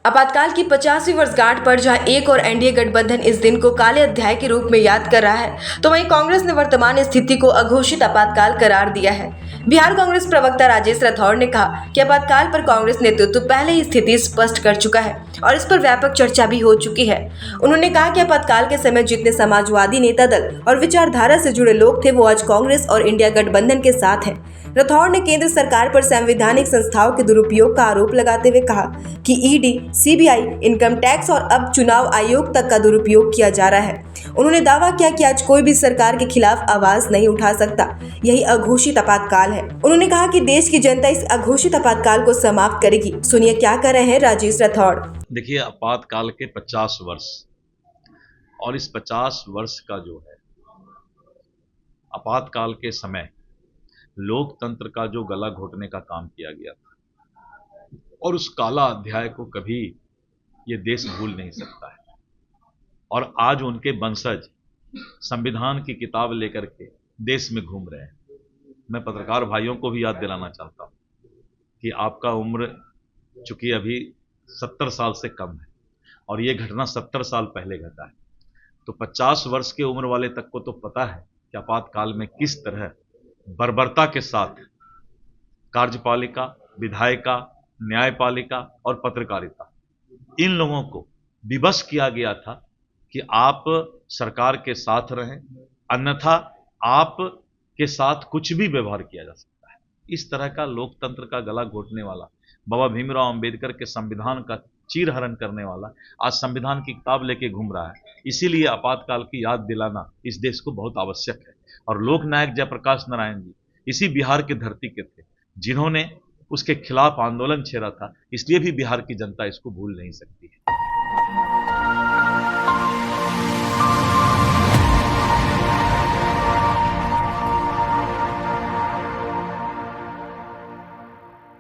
आपातकाल की 50वीं वर्षगांठ पर जहां एक और एनडीए गठबंधन इस दिन को काले अध्याय के रूप में याद कर रहा है, तो वहीं कांग्रेस ने वर्तमान स्थिति को अघोषित आपातकाल करार दिया है। बिहार कांग्रेस प्रवक्ता राजेश राठौड़ ने कहा कि आपातकाल पर कांग्रेस नेतृत्व पहले ही स्थिति स्पष्ट कर चुका है और इस पर व्यापक चर्चा भी हो चुकी है। उन्होंने कहा कि आपातकाल के समय जितने समाजवादी नेता दल और विचारधारा से जुड़े लोग थे, वो आज कांग्रेस और इंडिया गठबंधन के साथ हैं। राठौड़ ने केंद्र सरकार पर संवैधानिक संस्थाओं के दुरुपयोग का आरोप लगाते हुए कहा कि ईडी, सीबीआई, इनकम टैक्स और अब चुनाव आयोग तक का दुरुपयोग किया जा रहा है। उन्होंने दावा किया कि आज कोई भी सरकार के खिलाफ आवाज नहीं उठा सकता, यही अघोषित आपातकाल है। उन्होंने कहा कि देश की जनता इस अघोषित आपातकाल को समाप्त करेगी। सुनिए क्या कर रहे हैं राजेश राठौड़। देखिए, आपातकाल के 50 वर्ष और इस 50 वर्ष का जो है आपातकाल के समय लोकतंत्र का जो गला घोटने का काम किया गया था और उस काला अध्याय को कभी ये देश भूल नहीं सकता है। और आज उनके वंशज संविधान की किताब लेकर के देश में घूम रहे हैं। मैं पत्रकार भाइयों को भी याद दिलाना चाहता हूँ कि आपका उम्र चूंकि अभी 70 साल से कम है और ये घटना 70 साल पहले घटा है, तो 50 वर्ष के उम्र वाले तक को तो पता है कि आपातकाल में किस तरह बर्बरता के साथ कार्यपालिका, विधायिका, न्यायपालिका और पत्रकारिता, इन लोगों को विवश किया गया था कि आप सरकार के साथ रहें, अन्यथा आप के साथ कुछ भी व्यवहार किया जा सकता है। इस तरह का लोकतंत्र का गला घोटने वाला, बाबा भीमराव अंबेडकर के संविधान का चीरहरण करने वाला आज संविधान की किताब लेके घूम रहा है। इसीलिए आपातकाल की याद दिलाना इस देश को बहुत आवश्यक है। और लोकनायक जयप्रकाश नारायण जी इसी बिहार की धरती के थे जिन्होंने उसके खिलाफ आंदोलन छेड़ा था, इसलिए भी बिहार की जनता इसको भूल नहीं सकती है।